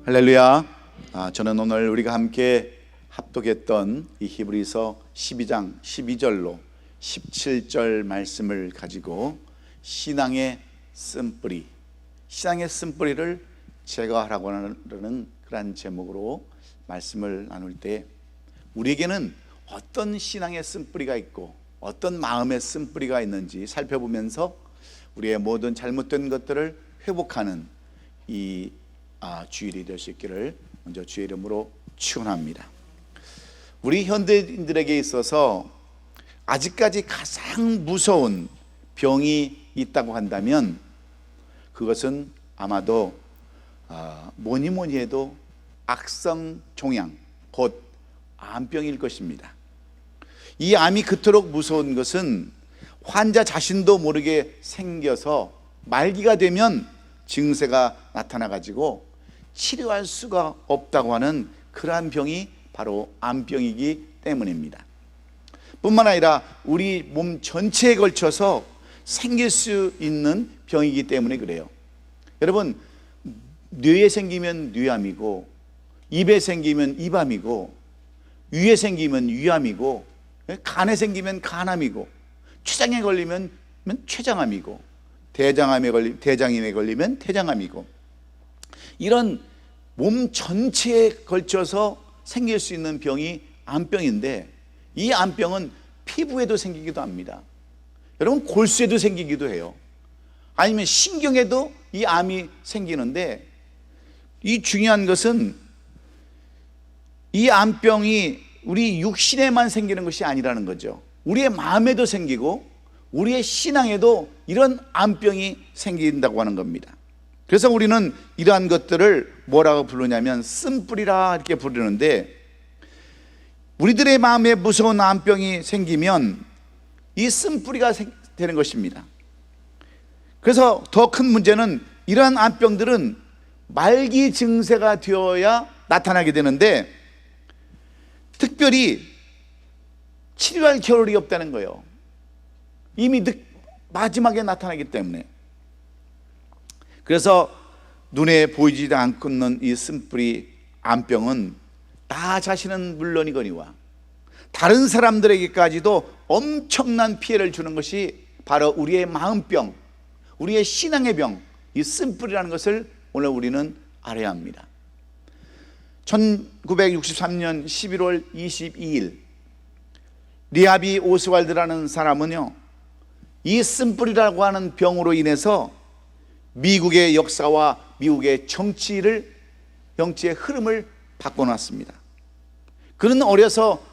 할렐루야. 저는 오늘 우리가 함께 합독했던 이 히브리서 12장 12절로 17절 말씀을 가지고 신앙의 쓴뿌리를 제거하라고 하는 그런 제목으로 말씀을 나눌 때, 우리에게는 어떤 신앙의 쓴뿌리가 있고 어떤 마음의 쓴뿌리가 있는지 살펴보면서 우리의 모든 잘못된 것들을 회복하는 이 주일이 될 수 있기를 먼저 주의 이름으로 축원합니다. 우리 현대인들에게 있어서 아직까지 가장 무서운 병이 있다고 한다면 그것은 아마도 뭐니 해도 악성 종양, 곧 암병일 것입니다. 이 암이 그토록 무서운 것은 환자 자신도 모르게 생겨서 말기가 되면 증세가 나타나 가지고 치료할 수가 없다고 하는 그러한 병이 바로 암병이기 때문입니다. 뿐만 아니라 우리 몸 전체에 걸쳐서 생길 수 있는 병이기 때문에 그래요. 여러분, 뇌에 생기면 뇌암이고, 입에 생기면 입암이고, 위에 생기면 위암이고, 간에 생기면 간암이고, 췌장에 걸리면 췌장암이고, 대장암에 걸리면 대장암이고, 이런 몸 전체에 걸쳐서 생길 수 있는 병이 암병인데, 이 암병은 피부에도 생기기도 합니다. 여러분, 골수에도 생기기도 해요. 아니면 신경에도 이 암이 생기는데, 이 중요한 것은 이 암병이 우리 육신에만 생기는 것이 아니라는 거죠. 우리의 마음에도 생기고 우리의 신앙에도 이런 암병이 생긴다고 하는 겁니다. 그래서 우리는 이러한 것들을 뭐라고 부르냐면 쓴뿌리라 이렇게 부르는데, 우리들의 마음에 무서운 암병이 생기면 이 쓴뿌리가 되는 것입니다. 그래서 더 큰 문제는 이러한 암병들은 말기 증세가 되어야 나타나게 되는데, 특별히 치료할 겨를이 없다는 거예요. 이미 마지막에 나타나기 때문에. 그래서 눈에 보이지도 않는 이 쓴뿌리 암병은 나 자신은 물론이거니와 다른 사람들에게까지도 엄청난 피해를 주는 것이 바로 우리의 마음병, 우리의 신앙의 병, 이 쓴뿌리라는 것을 오늘 우리는 알아야 합니다. 1963년 11월 22일 리하비 오스왈드라는 사람은요, 이 쓴뿌리라고 하는 병으로 인해서 미국의 역사와 미국의 정치의 흐름을 바꿔놨습니다. 그는 어려서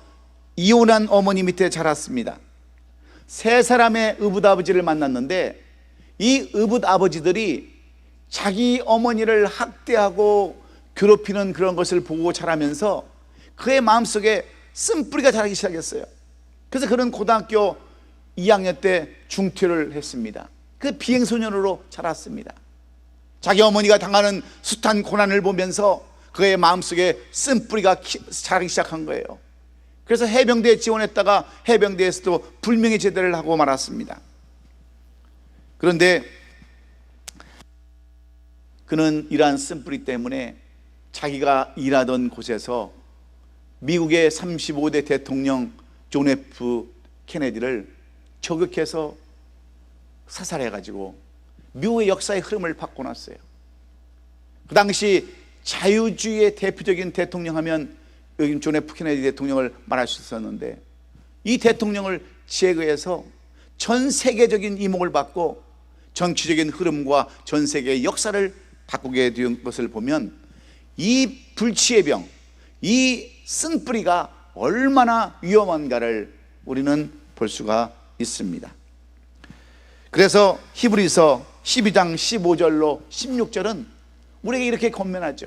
이혼한 어머니 밑에 자랐습니다. 세 사람의 의붓아버지를 만났는데, 이 의붓아버지들이 자기 어머니를 학대하고 괴롭히는 그런 것을 보고 자라면서 그의 마음속에 쓴뿌리가 자라기 시작했어요. 그래서 그는 고등학교 2학년 때 중퇴를 했습니다. 그 비행소년으로 자랐습니다. 자기 어머니가 당하는 숱한 고난을 보면서 그의 마음속에 쓴뿌리가 자라기 시작한 거예요. 그래서 해병대에 지원했다가 해병대에서도 불명예 제대를 하고 말았습니다. 그런데 그는 이러한 쓴뿌리 때문에 자기가 일하던 곳에서 미국의 35대 대통령 존 F 케네디를 저격해서 사살해가지고 미국의 역사의 흐름을 바꿔놨어요. 그 당시 자유주의의 대표적인 대통령 하면 여기 존 F 케네디 대통령을 말할 수 있었는데, 이 대통령을 제거해서 전 세계적인 이목을 받고 정치적인 흐름과 전 세계의 역사를 바꾸게 된 것을 보면 이 불치의 병, 이 쓴뿌리가 얼마나 위험한가를 우리는 볼 수가 있습니다. 그래서 히브리서 12장 15절로 16절은 우리에게 이렇게 권면하죠.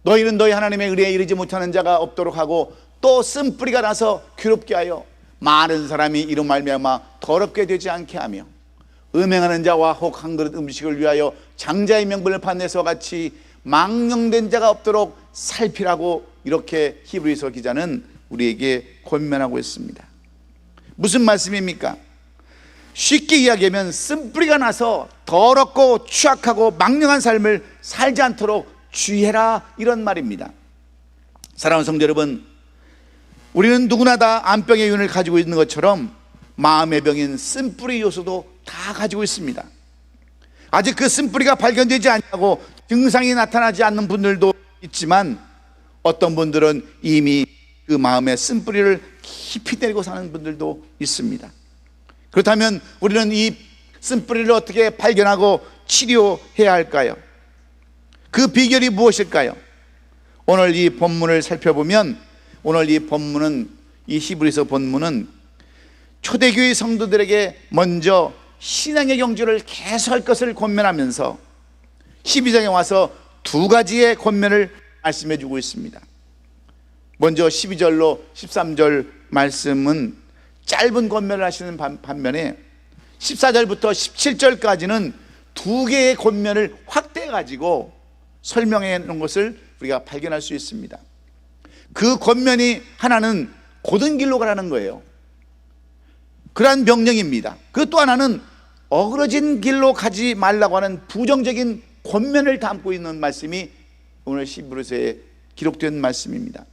너희는 너희 하나님의 의리에 이르지 못하는 자가 없도록 하고, 또 쓴뿌리가 나서 괴롭게 하여 많은 사람이 이로 말미암아 더럽게 되지 않게 하며, 음행하는 자와 혹 한 그릇 음식을 위하여 장자의 명분을 판내서 같이 망령된 자가 없도록 살피라고, 이렇게 히브리서 기자는 우리에게 권면하고 있습니다. 무슨 말씀입니까? 쉽게 이야기하면 쓴뿌리가 나서 더럽고 추악하고 망령한 삶을 살지 않도록 주의해라, 이런 말입니다. 사랑하는 성도 여러분, 우리는 누구나 다 암병의 윤을 가지고 있는 것처럼 마음의 병인 쓴뿌리 요소도 다 가지고 있습니다. 아직 그 쓴뿌리가 발견되지 않고 증상이 나타나지 않는 분들도 있지만, 어떤 분들은 이미 그 마음의 쓴뿌리를 깊이 때리고 사는 분들도 있습니다. 그렇다면 우리는 이 쓴뿌리를 어떻게 발견하고 치료해야 할까요? 그 비결이 무엇일까요? 오늘 이 본문을 살펴보면, 오늘 이 본문은, 이 히브리서 본문은 초대교회 성도들에게 먼저 신앙의 경주를 계속할 것을 권면하면서 12장에 와서 두 가지의 권면을 말씀해 주고 있습니다. 먼저 12절로 13절 말씀은 짧은 권면을 하시는 반면에 14절부터 17절까지는 두 개의 권면을 확대해 가지고 설명해 놓은 것을 우리가 발견할 수 있습니다. 그 권면이 하나는 곧은 길로 가라는 거예요. 그러한 명령입니다. 그 또 하나는 어그러진 길로 가지 말라고 하는 부정적인 권면을 담고 있는 말씀이 오늘 히브리서에 기록된 말씀입니다.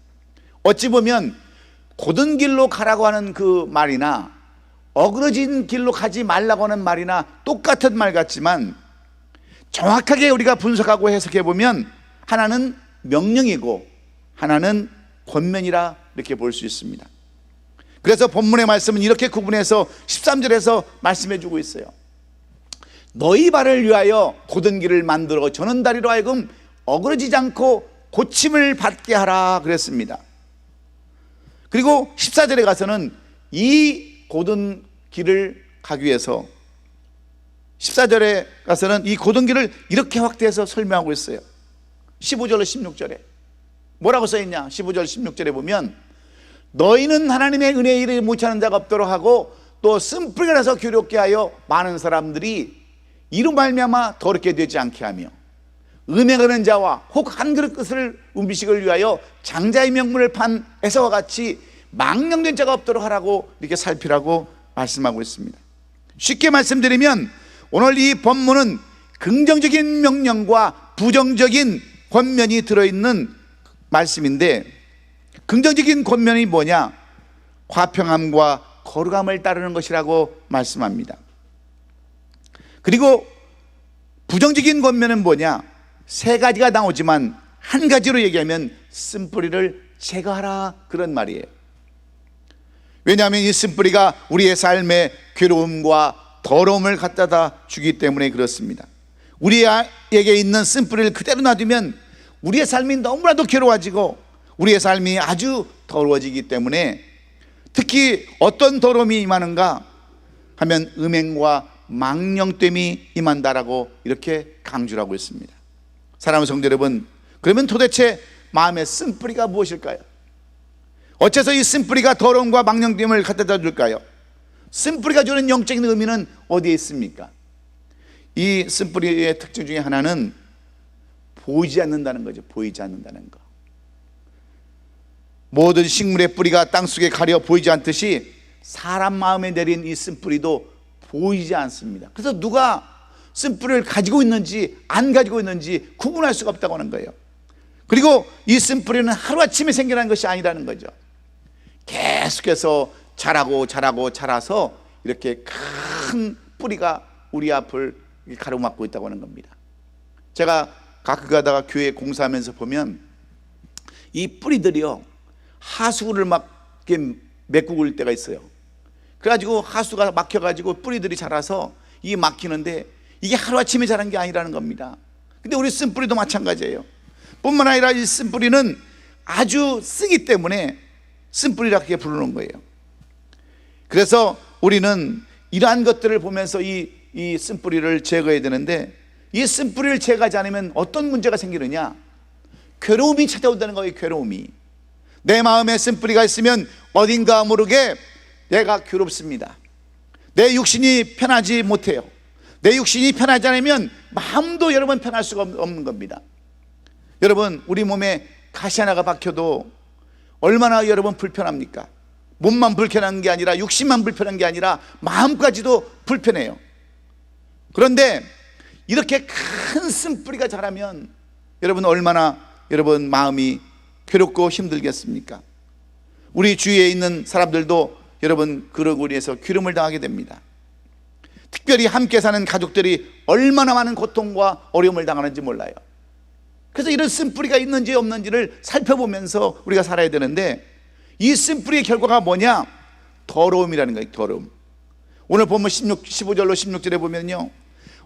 어찌 보면 곧은 길로 가라고 하는 그 말이나 어그러진 길로 가지 말라고 하는 말이나 똑같은 말 같지만, 정확하게 우리가 분석하고 해석해 보면 하나는 명령이고 하나는 권면이라 이렇게 볼 수 있습니다. 그래서 본문의 말씀은 이렇게 구분해서 13절에서 말씀해 주고 있어요. 너희 발을 위하여 곧은 길을 만들어 저는 다리로 하여금 어그러지지 않고 고침을 받게 하라 그랬습니다. 그리고 14절에 가서는 이 곧은 길을 가기 위해서 14절에 가서는 이 곧은 길을 이렇게 확대해서 설명하고 있어요. 15절로 16절에 뭐라고 써있냐? 15절 16절에 보면 너희는 하나님의 은혜에 이르지 못하는 자가 없도록 하고 또 쓴뿌리가 나서 괴롭게 하여 많은 사람들이 이로 말미암아 더럽게 되지 않게 하며 음행하는 자와 혹 한 그릇 것을 음식을 위하여 장자의 명분을 판 에서와 같이 망령된 자가 없도록 하라고 이렇게 살피라고 말씀하고 있습니다. 쉽게 말씀드리면 오늘 이 본문은 긍정적인 명령과 부정적인 권면이 들어있는 말씀인데, 긍정적인 권면이 뭐냐? 화평함과 거룩함을 따르는 것이라고 말씀합니다. 그리고 부정적인 권면은 뭐냐? 세 가지가 나오지만 한 가지로 얘기하면 쓴뿌리를 제거하라, 그런 말이에요. 왜냐하면 이 쓴뿌리가 우리의 삶에 괴로움과 더러움을 갖다다 주기 때문에 그렇습니다. 우리에게 있는 쓴뿌리를 그대로 놔두면 우리의 삶이 너무나도 괴로워지고 우리의 삶이 아주 더러워지기 때문에, 특히 어떤 더러움이 임하는가 하면 음행과 망령됨이 임한다라고 이렇게 강조를 하고 있습니다. 사랑하는 성도 여러분, 그러면 도대체 마음의 쓴뿌리가 무엇일까요? 어째서 이 쓴뿌리가 더러움과 망령됨을 갖다 줄까요? 쓴뿌리가 주는 영적인 의미는 어디에 있습니까? 이 쓴뿌리의 특징 중에 하나는 보이지 않는다는 거죠. 보이지 않는다는 거. 모든 식물의 뿌리가 땅속에 가려 보이지 않듯이 사람 마음에 내린 이 쓴뿌리도 보이지 않습니다. 그래서 누가 쓴뿌리를 가지고 있는지 안 가지고 있는지 구분할 수가 없다고 하는 거예요. 그리고 이 쓴뿌리는 하루아침에 생겨난 것이 아니라는 거죠. 계속해서 자라서 이렇게 큰 뿌리가 우리 앞을 가로막고 있다고 하는 겁니다. 제가 가끔 가다가 교회 공사하면서 보면 이 뿌리들이요, 하수구를 막 이렇게 메꾸고 때가 있어요. 그래가지고 하수가 막혀가지고 뿌리들이 자라서 이게 막히는데, 이게 하루아침에 자란 게 아니라는 겁니다. 근데 우리 쓴뿌리도 마찬가지예요. 뿐만 아니라 이 쓴뿌리는 아주 쓰기 때문에 쓴뿌리라고 부르는 거예요. 그래서 우리는 이러한 것들을 보면서 이 쓴뿌리를 제거해야 되는데, 이 쓴뿌리를 제거하지 않으면 어떤 문제가 생기느냐? 괴로움이 찾아온다는 거예요. 괴로움이. 내 마음에 쓴뿌리가 있으면 어딘가 모르게 내가 괴롭습니다. 내 육신이 편하지 못해요. 내 육신이 편하지 않으면 마음도 여러분 편할 수가 없는 겁니다. 여러분, 우리 몸에 가시 하나가 박혀도 얼마나 여러분 불편합니까? 몸만 불편한 게 아니라 육신만 불편한 게 아니라 마음까지도 불편해요. 그런데 이렇게 큰 쓴뿌리가 자라면 여러분 얼마나 여러분 마음이 괴롭고 힘들겠습니까? 우리 주위에 있는 사람들도 여러분 그러고 인해서 기름을 당하게 됩니다. 특별히 함께 사는 가족들이 얼마나 많은 고통과 어려움을 당하는지 몰라요. 그래서 이런 쓴뿌리가 있는지 없는지를 살펴보면서 우리가 살아야 되는데, 이 쓴뿌리의 결과가 뭐냐? 더러움이라는 거예요. 더러움. 오늘 보면 15절로 16절에 보면요,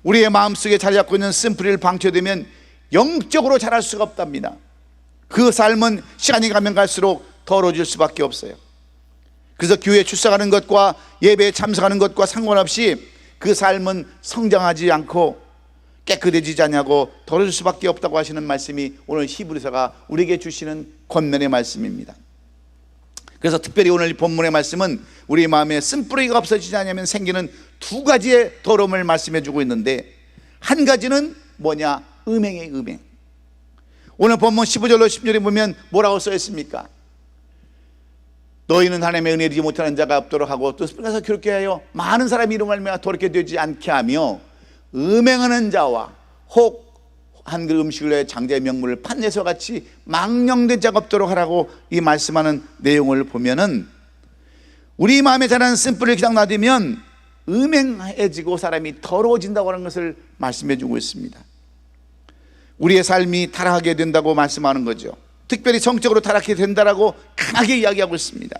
우리의 마음속에 자리 잡고 있는 쓴뿌리를 방치되면 영적으로 자랄 수가 없답니다. 그 삶은 시간이 가면 갈수록 더러워질 수밖에 없어요. 그래서 교회에 출석하는 것과 예배에 참석하는 것과 상관없이 그 삶은 성장하지 않고 깨끗해지지 않냐고 더러워질 수밖에 없다고 하시는 말씀이 오늘 히브리서가 우리에게 주시는 권면의 말씀입니다. 그래서 특별히 오늘 본문의 말씀은 우리 마음에 쓴뿌리가 없어지지 않으면 생기는 두 가지의 더러움을 말씀해 주고 있는데, 한 가지는 뭐냐? 음행의 음행. 오늘 본문 15절로 16절에 보면 뭐라고 써 있습니까? 너희는 하나님의 은혜를 잊지 못하는 자가 없도록 하고 또 그래서 그렇게 하여 많은 사람이 이름을 알며 돌이켜 되지 않게 하며 음행하는 자와 혹 한 그릇 음식을 위해 장자의 명물을 판내서 같이 망령된 자가 없도록 하라고 이 말씀하는 내용을 보면은, 우리 마음에 자라는 쓴뿌리를 그냥 놔두면 음행해지고 사람이 더러워진다고 하는 것을 말씀해 주고 있습니다. 우리의 삶이 타락하게 된다고 말씀하는 거죠. 특별히 성적으로 타락하게 된다라고 강하게 이야기하고 있습니다.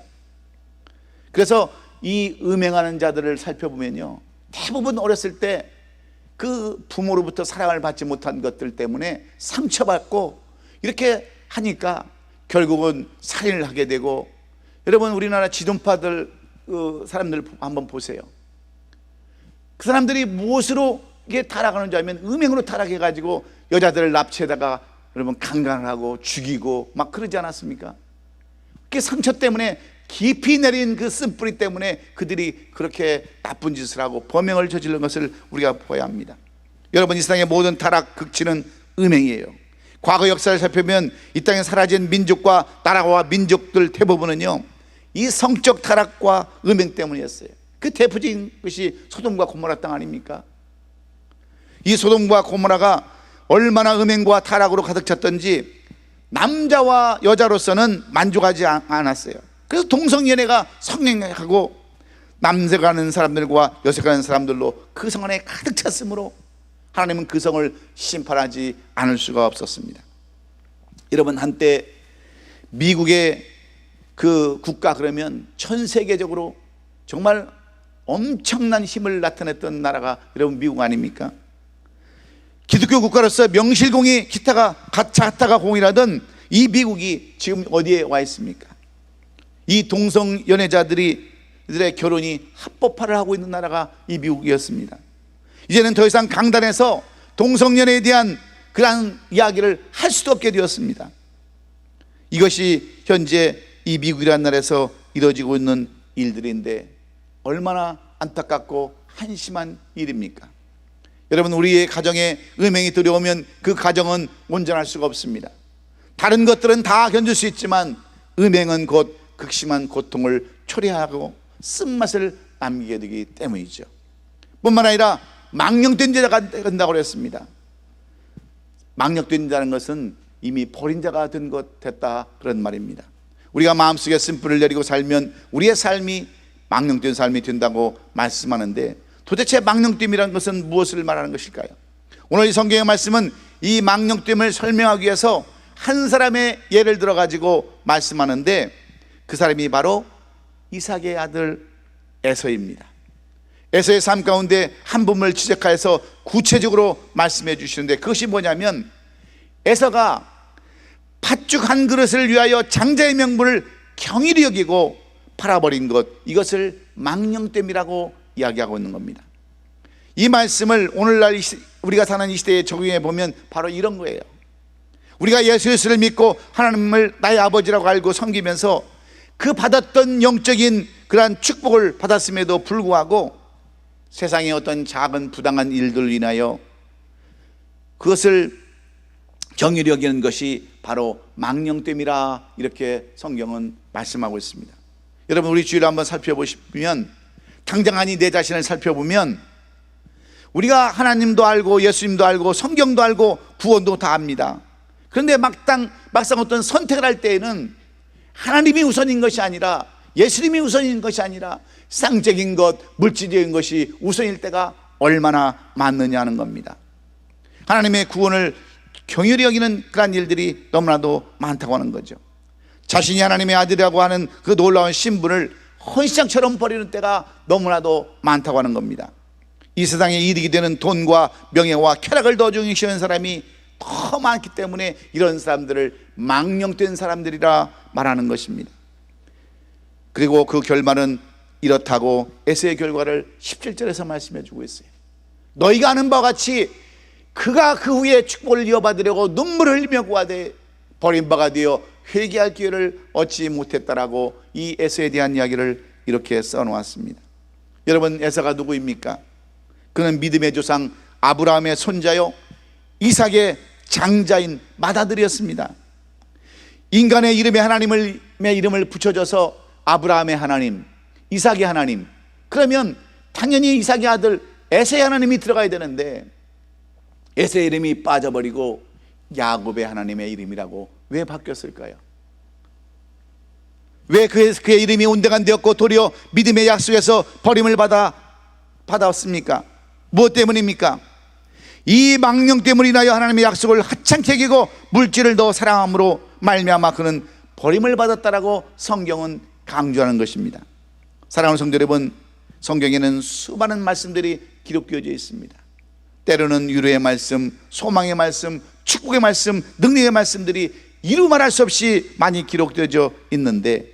그래서 이 음행하는 자들을 살펴보면요, 대부분 어렸을 때 그 부모로부터 사랑을 받지 못한 것들 때문에 상처받고 이렇게 하니까 결국은 살인을 하게 되고, 여러분 우리나라 지존파들 사람들 한번 보세요. 그 사람들이 무엇으로 이게 타락하는지 하면 음행으로 타락해가지고 여자들을 납치에다가 여러분 강간을 하고 죽이고 막 그러지 않았습니까? 그 상처 때문에 깊이 내린 그 쓴뿌리 때문에 그들이 그렇게 나쁜 짓을 하고 범행을 저지른 것을 우리가 보아야 합니다. 여러분 이 세상의 모든 타락 극치는 음행이에요. 과거 역사를 살펴보면 이 땅에 사라진 민족과 나라와 민족들 대부분은요, 이 성적 타락과 음행 때문이었어요. 그 대표적인 것이 소돔과 고모라 땅 아닙니까? 이 소돔과 고모라가 얼마나 음행과 타락으로 가득 찼던지 남자와 여자로서는 만족하지 않았어요. 그래서 동성연애가 성행하고 남색하는 사람들과 여색하는 사람들로 그 성 안에 가득 찼으므로 하나님은 그 성을 심판하지 않을 수가 없었습니다. 여러분 한때 미국의 그 국가 그러면 전 세계적으로 정말 엄청난 힘을 나타냈던 나라가 여러분 미국 아닙니까? 기독교 국가로서 명실공히 기타가 가차타가 공이라던 이 미국이 지금 어디에 와 있습니까? 이 동성연애자들이 이들의 결혼이 합법화를 하고 있는 나라가 이 미국이었습니다. 이제는 더 이상 강단에서 동성연애에 대한 그러한 이야기를 할 수도 없게 되었습니다. 이것이 현재 이 미국이라는 나라에서 이루어지고 있는 일들인데 얼마나 안타깝고 한심한 일입니까? 여러분 우리의 가정에 음행이 들어오면 그 가정은 온전할 수가 없습니다. 다른 것들은 다 견딜 수 있지만 음행은 곧 극심한 고통을 초래하고 쓴맛을 남기게 되기 때문이죠. 뿐만 아니라 망령된 자가 된다고 했습니다. 망령된 자는 것은 이미 버린 자가 된 것 됐다 그런 말입니다. 우리가 마음속에 쓴뿌리를 내리고 살면 우리의 삶이 망령된 삶이 된다고 말씀하는데, 도대체 망령됨이라는 것은 무엇을 말하는 것일까요? 오늘 이 성경의 말씀은 이 망령됨을 설명하기 위해서 한 사람의 예를 들어 가지고 말씀하는데, 그 사람이 바로 이삭의 아들 에서입니다. 에서의 삶 가운데 한 부분을 지적하여서 구체적으로 말씀해 주시는데, 그것이 뭐냐면 에서가 팥죽 한 그릇을 위하여 장자의 명분을 경일이 여기고 팔아버린 것, 이것을 망령됨이라고 이야기하고 있는 겁니다. 이 말씀을 오늘날 우리가 사는 이 시대에 적용해 보면 바로 이런 거예요. 우리가 예수 그리스도를 믿고 하나님을 나의 아버지라고 알고 섬기면서 그 받았던 영적인 그러한 축복을 받았음에도 불구하고 세상의 어떤 작은 부당한 일들로 인하여 그것을 경일이 여기는 것이 바로 망령됨이라, 이렇게 성경은 말씀하고 있습니다. 여러분 우리 주일을 한번 살펴보시면, 당장하니 내 자신을 살펴보면 우리가 하나님도 알고 예수님도 알고 성경도 알고 구원도 다 압니다. 그런데 막상 어떤 선택을 할 때에는 하나님이 우선인 것이 아니라, 예수님이 우선인 것이 아니라 세상적인 것, 물질적인 것이 우선일 때가 얼마나 많느냐 하는 겁니다. 하나님의 구원을 경휼히 여기는 그런 일들이 너무나도 많다고 하는 거죠. 자신이 하나님의 아들이라고 하는 그 놀라운 신분을 헌시장처럼 버리는 때가 너무나도 많다고 하는 겁니다. 이 세상에 이득이 되는 돈과 명예와 쾌락을 더 중시하는 사람이 더 많기 때문에 이런 사람들을 망령된 사람들이라 말하는 것입니다. 그리고 그 결말은 이렇다고 에서의 결과를 17절에서 말씀해 주고 있어요. 너희가 아는 바와 같이 그가 그 후에 축복을 이어받으려고 눈물을 흘리며 구하되 버린 바가 되어 회개할 기회를 얻지 못했다라고 이 에서에 대한 이야기를 이렇게 써놓았습니다. 여러분, 에서가 누구입니까? 그는 믿음의 조상 아브라함의 손자요 이삭의 장자인 맏아들이었습니다. 인간의 이름에 하나님의 이름을 붙여줘서 아브라함의 하나님, 이삭의 하나님, 그러면 당연히 이삭의 아들 에서의 하나님이 들어가야 되는데 에서의 이름이 빠져버리고 야곱의 하나님의 이름이라고 왜 바뀌었을까요? 왜 그의 이름이 온데간되었고 도리어 믿음의 약속에서 버림을 받았습니까? 무엇 때문입니까? 이 망령 때문에 인하여 하나님의 약속을 하찮게 여기고 물질을 더 사랑함으로 말미암아 그는 버림을 받았다라고 성경은 강조하는 것입니다. 사랑하는 성도 여러분, 성경에는 수많은 말씀들이 기록되어져 있습니다. 때로는 위로의 말씀, 소망의 말씀, 축복의 말씀, 능력의 말씀들이 이루 말할 수 없이 많이 기록되어져 있는데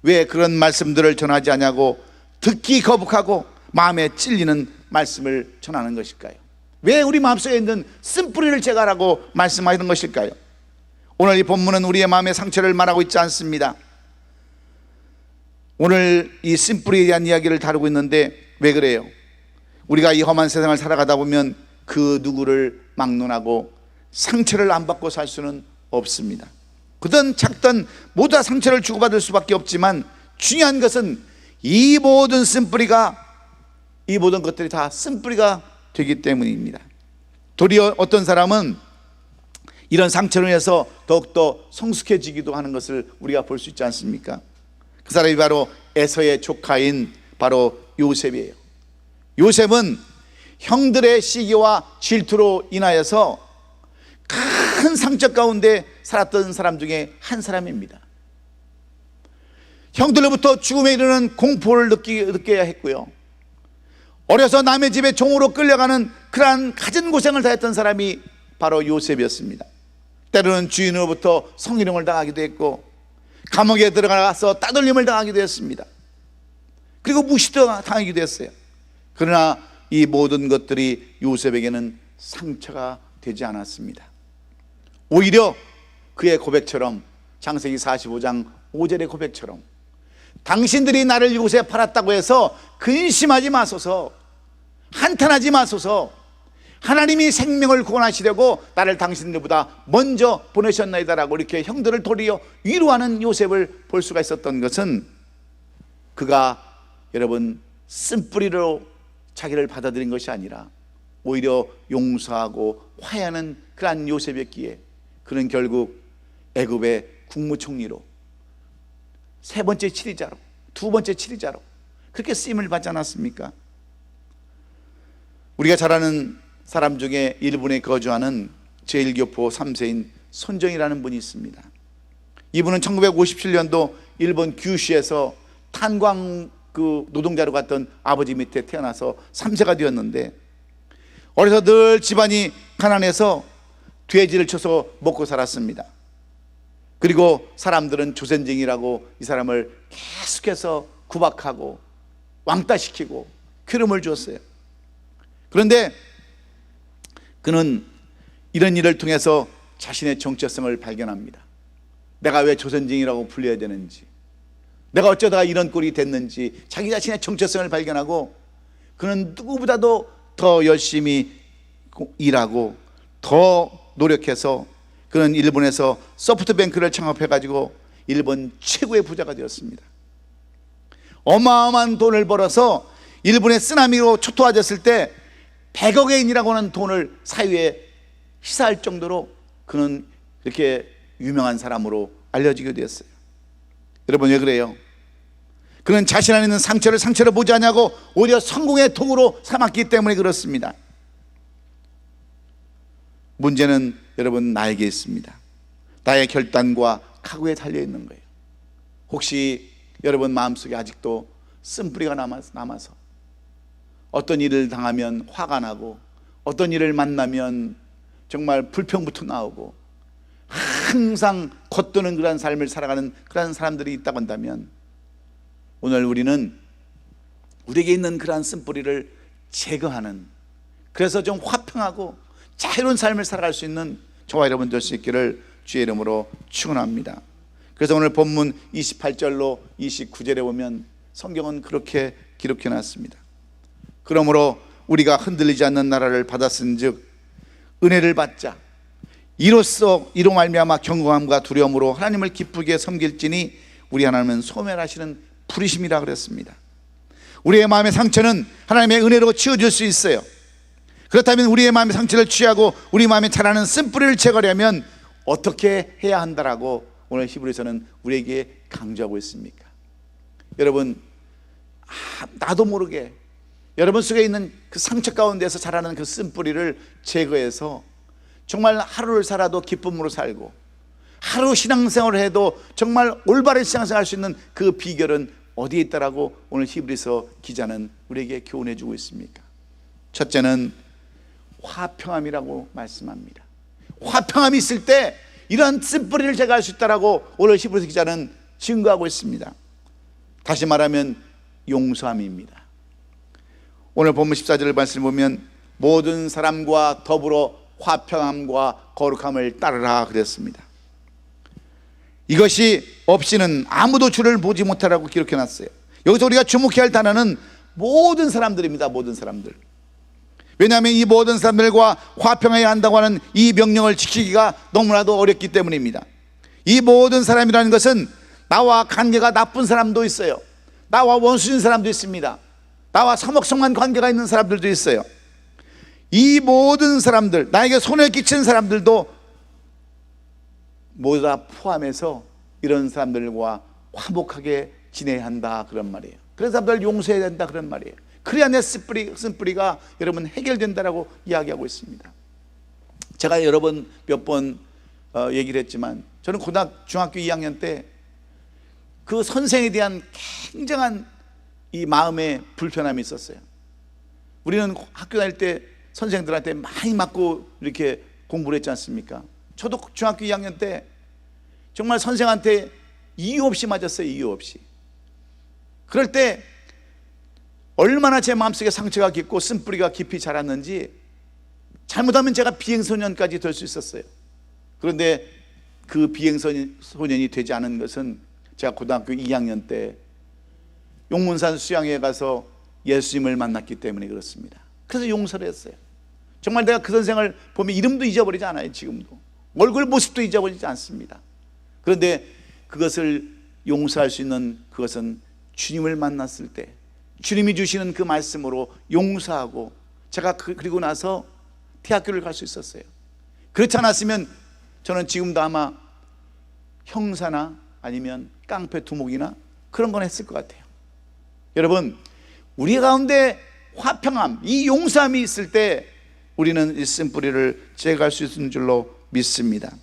왜 그런 말씀들을 전하지 않냐고 듣기 거북하고 마음에 찔리는 말씀을 전하는 것일까요? 왜 우리 마음속에 있는 쓴뿌리를 제거하라고 말씀하는 것일까요? 오늘 이 본문은 우리의 마음의 상처를 말하고 있지 않습니다. 오늘 이 쓴뿌리에 대한 이야기를 다루고 있는데 왜 그래요? 우리가 이 험한 세상을 살아가다 보면 그 누구를 막론하고 상처를 안 받고 살 수는 없습니다. 그든 작든 모두 다 상처를 주고받을 수밖에 없지만 중요한 것은 이 모든 쓴뿌리가, 이 모든 것들이 다 쓴뿌리가 되기 때문입니다. 도리어 어떤 사람은 이런 상처로 인해서 더욱더 성숙해지기도 하는 것을 우리가 볼 수 있지 않습니까? 그 사람이 바로 에서의 조카인 바로 요셉이에요. 요셉은 형들의 시기와 질투로 인하여서 큰 상처 가운데 살았던 사람 중에 한 사람입니다. 형들로부터 죽음에 이르는 공포를 느껴야 했고요, 어려서 남의 집에 종으로 끌려가는 그러한 갖은 고생을 다했던 사람이 바로 요셉이었습니다. 때로는 주인으로부터 성희롱을 당하기도 했고 감옥에 들어가서 따돌림을 당하기도 했습니다. 그리고 무시도 당하기도 했어요. 그러나 이 모든 것들이 요셉에게는 상처가 되지 않았습니다. 오히려 그의 고백처럼, 창세기 45장 5절의 고백처럼, 당신들이 나를 이곳에 팔았다고 해서 근심하지 마소서, 한탄하지 마소서, 하나님이 생명을 구원하시려고 나를 당신들보다 먼저 보내셨나이다라고 이렇게 형들을 도리어 위로하는 요셉을 볼 수가 있었던 것은 그가 여러분 쓴뿌리로 자기를 받아들인 것이 아니라 오히려 용서하고 화해하는 그러한 요셉이었기에 그는 결국 애굽의 국무총리로, 세 번째 치리자로, 두 번째 치리자로 그렇게 쓰임을 받지 않았습니까? 우리가 잘 아는 사람 중에 일본에 거주하는 제1교포 3세인 손정이라는 분이 있습니다. 이분은 1957년도 일본 규슈에서 탄광 노동자로 갔던 아버지 밑에 태어나서 3세가 되었는데 어려서 늘 집안이 가난해서 돼지를 쳐서 먹고 살았습니다. 그리고 사람들은 조센쟁이라고 이 사람을 계속해서 구박하고 왕따시키고 괴로움을 주었어요. 그런데 그는 이런 일을 통해서 자신의 정체성을 발견합니다. 내가 왜 조선쟁이라고 불려야 되는지, 내가 어쩌다가 이런 꼴이 됐는지 자기 자신의 정체성을 발견하고 그는 누구보다도 더 열심히 일하고 더 노력해서 그는 일본에서 소프트뱅크를 창업해가지고 일본 최고의 부자가 되었습니다. 어마어마한 돈을 벌어서 일본의 쓰나미로 초토화됐을 때 100억 엔이라고 하는 돈을 사유에 시사할 정도로 그는 이렇게 유명한 사람으로 알려지게 되었어요. 여러분, 왜 그래요? 그는 자신 안에 있는 상처를 보지 않냐고 오히려 성공의 도구로 삼았기 때문에 그렇습니다. 문제는 여러분, 나에게 있습니다. 나의 결단과 각오에 달려 있는 거예요. 혹시 여러분 마음속에 아직도 쓴뿌리가 남아서 어떤 일을 당하면 화가 나고, 어떤 일을 만나면 정말 불평부터 나오고, 항상 겉도는 그런 삶을 살아가는 그런 사람들이 있다고 한다면, 오늘 우리는 우리에게 있는 그러한 쓴뿌리를 제거하는, 그래서 좀 화평하고 자유로운 삶을 살아갈 수 있는 저와 여러분 될 수 있기를 주의 이름으로 축원합니다. 그래서 오늘 본문 28절로 29절에 보면 성경은 그렇게 기록해 놨습니다. 그러므로 우리가 흔들리지 않는 나라를 받았은즉 은혜를 받자. 이로 말미암아 경건함과 두려움으로 하나님을 기쁘게 섬길지니 우리 하나님은 소멸하시는 불이심이라 그랬습니다. 우리의 마음의 상처는 하나님의 은혜로 치워질 수 있어요. 그렇다면 우리의 마음의 상처를 취하고 우리 마음에 자라는 쓴뿌리를 제거하려면 어떻게 해야 한다라고 오늘 히브리서는 우리에게 강조하고 있습니까? 여러분, 나도 모르게 여러분 속에 있는 그 상처 가운데서 자라는 그 쓴뿌리를 제거해서 정말 하루를 살아도 기쁨으로 살고, 하루 신앙생활을 해도 정말 올바른 신앙생활 할 수 있는 그 비결은 어디에 있다라고 오늘 히브리서 기자는 우리에게 교훈해 주고 있습니까? 첫째는 화평함이라고 말씀합니다. 화평함이 있을 때 이런 쓴뿌리를 제거할 수 있다라고 오늘 히브리서 기자는 증거하고 있습니다. 다시 말하면 용서함입니다. 오늘 본문 14절 말씀을 보면 모든 사람과 더불어 화평함과 거룩함을 따르라 그랬습니다. 이것이 없이는 아무도 주를 보지 못하라고 기록해 놨어요. 여기서 우리가 주목해야 할 단어는 모든 사람들입니다. 모든 사람들. 왜냐하면 이 모든 사람들과 화평해야 한다고 하는 이 명령을 지키기가 너무나도 어렵기 때문입니다. 이 모든 사람이라는 것은 나와 관계가 나쁜 사람도 있어요. 나와 원수인 사람도 있습니다. 나와 서먹성한 관계가 있는 사람들도 있어요. 이 모든 사람들, 나에게 손해를 끼치는 사람들도 모두 다 포함해서 이런 사람들과 화목하게 지내야 한다 그런 말이에요. 그런 사람들을 용서해야 된다 그런 말이에요. 그래야 내 쓴뿌리가 여러분 해결된다라고 이야기하고 있습니다. 제가 여러 번 몇 번 얘기를 했지만 저는 중학교 2학년 때 그 선생에 대한 굉장한 이 마음의 불편함이 있었어요. 우리는 학교 다닐 때 선생들한테 많이 맞고 이렇게 공부를 했지 않습니까? 저도 중학교 2학년 때 정말 선생한테 이유 없이 맞았어요. 이유 없이. 그럴 때 얼마나 제 마음속에 상처가 깊고 쓴뿌리가 깊이 자랐는지, 잘못하면 제가 비행소년까지 될 수 있었어요. 그런데 그 비행소년이 되지 않은 것은 제가 고등학교 2학년 때 용문산 수양회에 가서 예수님을 만났기 때문에 그렇습니다. 그래서 용서를 했어요. 정말 내가 그 선생을 보면 이름도 잊어버리지 않아요. 지금도 얼굴 모습도 잊어버리지 않습니다. 그런데 그것을 용서할 수 있는 그것은 주님을 만났을 때 주님이 주시는 그 말씀으로 용서하고, 제가 그리고 나서 대학교를 갈 수 있었어요. 그렇지 않았으면 저는 지금도 아마 형사나 아니면 깡패 두목이나 그런 건 했을 것 같아요. 여러분, 우리 가운데 화평함, 이 용서함이 있을 때 우리는 이 쓴뿌리를 제거할 수 있는 줄로 믿습니다.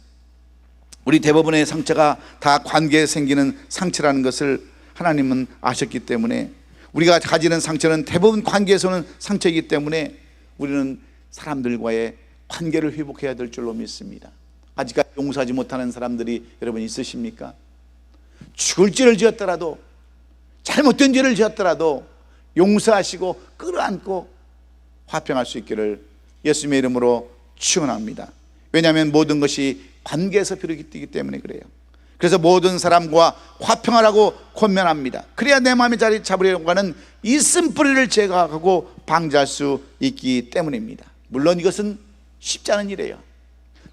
우리 대부분의 상처가 다 관계에 생기는 상처라는 것을 하나님은 아셨기 때문에, 우리가 가지는 상처는 대부분 관계에서 오는 상처이기 때문에 우리는 사람들과의 관계를 회복해야 될 줄로 믿습니다. 아직까지 용서하지 못하는 사람들이 여러분 있으십니까? 죽을 죄를 지었더라도, 잘못된 죄를 지었더라도 용서하시고 끌어안고 화평할 수 있기를 예수님의 이름으로 축원합니다. 왜냐하면 모든 것이 관계에서 비롯되기 때문에 그래요. 그래서 모든 사람과 화평하라고 권면합니다. 그래야 내 마음의 자리 잡으려고 하는 이 쓴뿌리를 제거하고 방지할 수 있기 때문입니다. 물론 이것은 쉽지 않은 일이에요.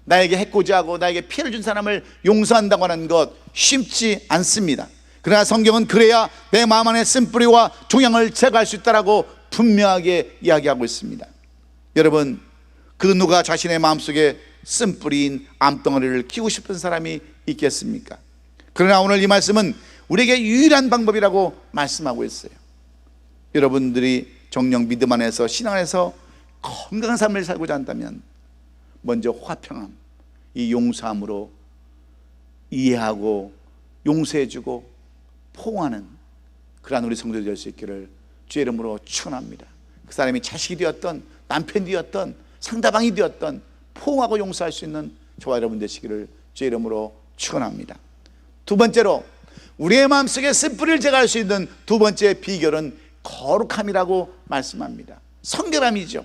나에게 해코지하고 나에게 피해를 준 사람을 용서한다고 하는 것 쉽지 않습니다. 그러나 성경은 그래야 내 마음 안의 쓴뿌리와 종양을 제거할 수 있다라고 분명하게 이야기하고 있습니다. 여러분, 그 누가 자신의 마음속에 쓴뿌리인 암덩어리를 키우고 싶은 사람이 있겠습니까? 그러나 오늘 이 말씀은 우리에게 유일한 방법이라고 말씀하고 있어요. 여러분들이 정령 믿음 안에서 신앙 안에서 건강한 삶을 살고자 한다면 먼저 화평함, 이 용서함으로 이해하고 용서해주고 포옹하는 그러한 우리 성도들 될 수 있기를 주의 이름으로 축원합니다. 그 사람이 자식이 되었던 남편이 되었던 상대방이 되었던 포옹하고 용서할 수 있는 저와 여러분 되시기를 주의 이름으로 축원합니다. 두 번째로 우리의 마음속에 쓴뿌리를 제거할 수 있는 두 번째 비결은 거룩함이라고 말씀합니다. 성결함이죠.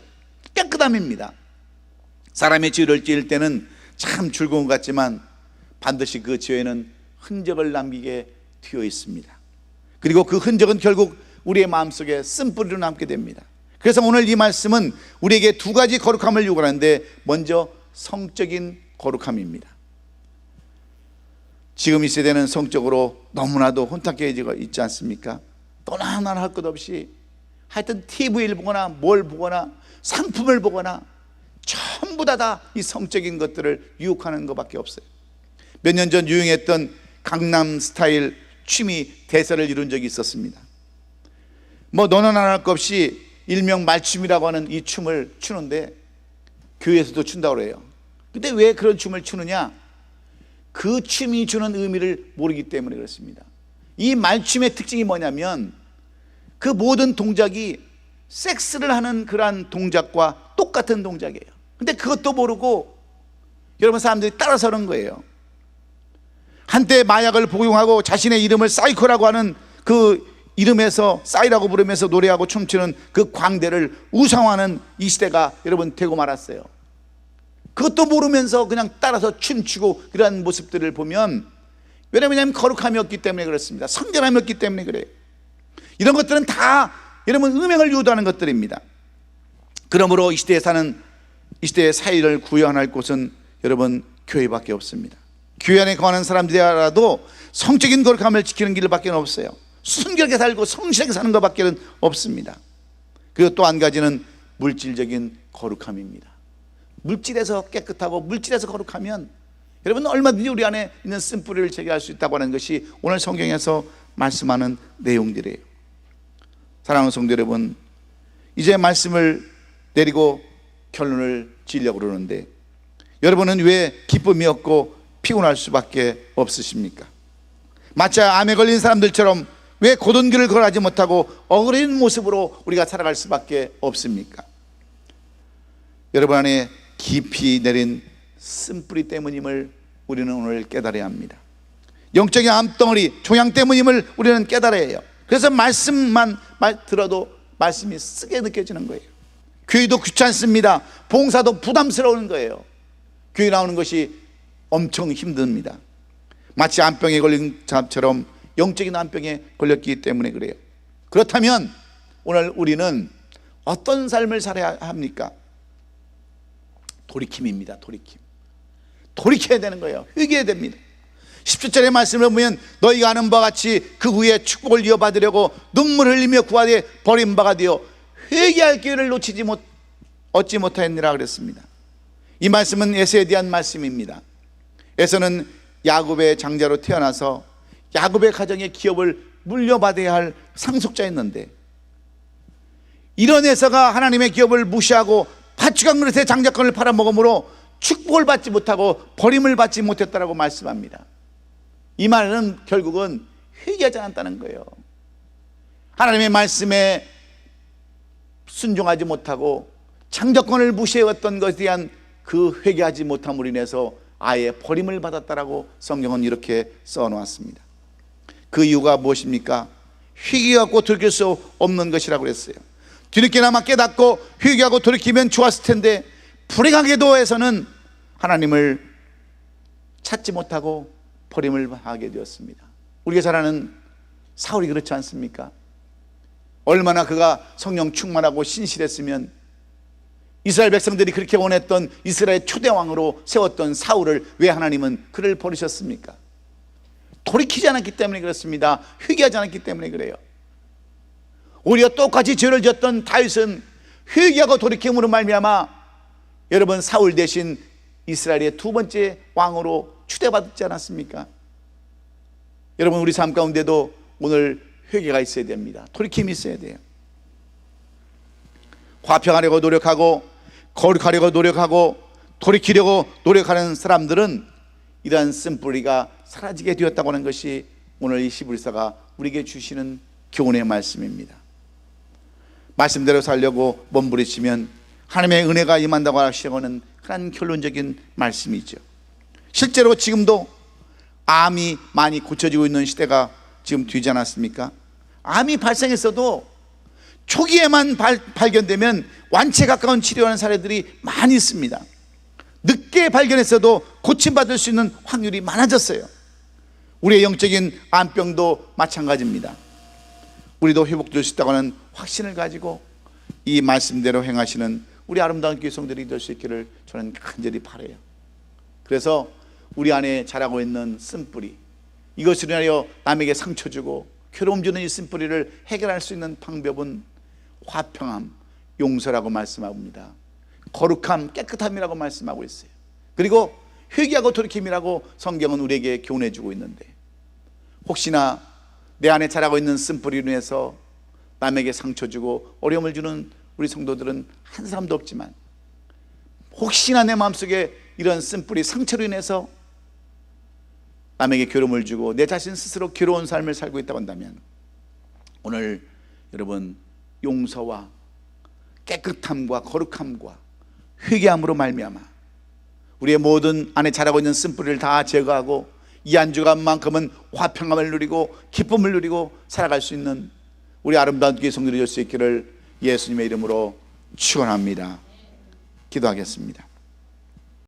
깨끗함입니다. 사람의 죄를 지을 때는 참 즐거운 것 같지만 반드시 그 죄에는 흔적을 남기게 되어 있습니다. 그리고 그 흔적은 결국 우리의 마음속에 쓴뿌리로 남게 됩니다. 그래서 오늘 이 말씀은 우리에게 두 가지 거룩함을 요구하는데 먼저 성적인 거룩함입니다. 지금 이 세대는 성적으로 너무나도 혼탁해지고 있지 않습니까? 또나 하나 할 것 없이 하여튼 TV를 보거나 뭘 보거나 상품을 보거나 전부 다 이 성적인 것들을 유혹하는 것밖에 없어요. 몇 년 전 유행했던 강남 스타일 춤이 대세를 이룬 적이 있었습니다. 뭐 너나 나나 할 것 없이 일명 말춤이라고 하는 이 춤을 추는데 교회에서도 춘다고 해요. 근데 왜 그런 춤을 추느냐? 그 춤이 주는 의미를 모르기 때문에 그렇습니다. 이 말춤의 특징이 뭐냐면 그 모든 동작이 섹스를 하는 그러한 동작과 똑같은 동작이에요. 근데 그것도 모르고 여러분 사람들이 따라서 하는 거예요. 한때 마약을 복용하고 자신의 이름을 사이코라고 하는 그 이름에서 싸이라고 부르면서 노래하고 춤추는 그 광대를 우상화하는 이 시대가 여러분 되고 말았어요. 그것도 모르면서 그냥 따라서 춤추고 그런 모습들을 보면 왜냐하면 거룩함이 없기 때문에 그렇습니다. 성결함이 없기 때문에 그래요. 이런 것들은 다 여러분 음행을 유도하는 것들입니다. 그러므로 이 시대에 사는 이 시대의 사회를 구현할 곳은 여러분 교회밖에 없습니다. 교회 안에 거하는 사람들이라도 성적인 거룩함을 지키는 길밖에 없어요. 순결하게 살고 성실하게 사는 것밖에 없습니다. 그리고 또 한 가지는 물질적인 거룩함입니다. 물질에서 깨끗하고 물질에서 거룩하면 여러분 얼마든지 우리 안에 있는 쓴뿌리를 제거할 수 있다고 하는 것이 오늘 성경에서 말씀하는 내용들이에요. 사랑하는 성도 여러분, 이제 말씀을 내리고 결론을 지으려고 그러는데 여러분은 왜 기쁨이 없고 피곤할 수밖에 없으십니까? 마치 암에 걸린 사람들처럼 왜 고든 길을 걸어가지 못하고 어그린 모습으로 우리가 살아갈 수밖에 없습니까? 여러분 안에 깊이 내린 쓴뿌리 때문임을 우리는 오늘 깨달아야 합니다. 영적인 암덩어리 종양 때문임을 우리는 깨달아야 해요. 그래서 말씀만 들어도 말씀이 쓰게 느껴지는 거예요. 교회도 귀찮습니다. 봉사도 부담스러운 거예요. 교회 나오는 것이 엄청 힘듭니다. 마치 암병에 걸린 사람처럼 영적인 암병에 걸렸기 때문에 그래요. 그렇다면 오늘 우리는 어떤 삶을 살아야 합니까? 돌이킴입니다. 돌이켜야 되는 거예요. 회개해야 됩니다. 17절의 말씀을 보면 너희가 아는 바와 같이 그 후에 축복을 이어받으려고 눈물 흘리며 구하되 버린 바가 되어 회개할 기회를 얻지 못하였느라 그랬습니다. 이 말씀은 에서에 대한 말씀입니다. 에서는 야곱의 장자로 태어나서 야곱의 가정의 기업을 물려받아야 할 상속자였는데 이런 에서가 하나님의 기업을 무시하고 팥죽한 그릇에 장자권을 팔아먹음으로 축복을 받지 못하고 버림을 받지 못했다라고 말씀합니다. 이 말은 결국은 회개하지 않았다는 거예요. 하나님의 말씀에 순종하지 못하고 장자권을 무시해왔던 것에 대한 그 회개하지 못함으로 인해서 아예 버림을 받았다라고 성경은 이렇게 써놓았습니다. 그 이유가 무엇입니까? 회개하고 돌이킬 수 없는 것이라고 그랬어요. 뒤늦게나마 깨닫고 회개하고 돌이키면 좋았을 텐데 불행하게도 해서는 하나님을 찾지 못하고 버림을 하게 되었습니다. 우리가 잘 아는 사울이 그렇지 않습니까? 얼마나 그가 성령 충만하고 신실했으면 이스라엘 백성들이 그렇게 원했던 이스라엘 초대 왕으로 세웠던 사울을 왜 하나님은 그를 버리셨습니까? 돌이키지 않았기 때문에 그렇습니다. 회개하지 않았기 때문에 그래요. 오히려 똑같이 죄를 지었던 다윗은 회개하고 돌이킴으로 말미암아 여러분 사울 대신 이스라엘의 두 번째 왕으로 추대받지 않았습니까? 여러분, 우리 삶 가운데도 오늘 회개가 있어야 됩니다. 돌이킴이 있어야 돼요. 화평하려고 노력하고 거룩하려고 노력하고 돌이키려고 노력하는 사람들은 이러한 쓴뿌리가 사라지게 되었다고 하는 것이 오늘 이 히브리서가 우리에게 주시는 교훈의 말씀입니다. 말씀대로 살려고 몸부리치면 하나님의 은혜가 임한다고 하시는 그런 결론적인 말씀이죠. 실제로 지금도 암이 많이 고쳐지고 있는 시대가 지금 되지 않았습니까? 암이 발생했어도 초기에만 발견되면 완치에 가까운 치료하는 사례들이 많이 있습니다. 늦게 발견했어도 고침받을 수 있는 확률이 많아졌어요. 우리의 영적인 암병도 마찬가지입니다. 우리도 회복될 수 있다고 하는 확신을 가지고 이 말씀대로 행하시는 우리 아름다운 교성들이 될 수 있기를 저는 간절히 바라요. 그래서 우리 안에 자라고 있는 쓴뿌리, 이것을 인하여 남에게 상처 주고 괴로움 주는 이 쓴뿌리를 해결할 수 있는 방법은 화평함, 용서라고 말씀합니다. 거룩함, 깨끗함이라고 말씀하고 있어요. 그리고 회개하고 돌이킴이라고 성경은 우리에게 교훈해 주고 있는데, 혹시나 내 안에 자라고 있는 쓴뿌리로 인해서 남에게 상처 주고 어려움을 주는 우리 성도들은 한 사람도 없지만, 혹시나 내 마음속에 이런 쓴뿌리 상처로 인해서 남에게 괴로움을 주고 내 자신 스스로 괴로운 삶을 살고 있다고 한다면, 오늘 여러분 용서와 깨끗함과 거룩함과 회개함으로 말미암아 우리의 모든 안에 자라고 있는 쓴뿌리를 다 제거하고 이 한 주간만큼은 화평함을 누리고 기쁨을 누리고 살아갈 수 있는 우리 아름다운 교회 성도들이 될 수 있기를 예수님의 이름으로 축원합니다. 기도하겠습니다.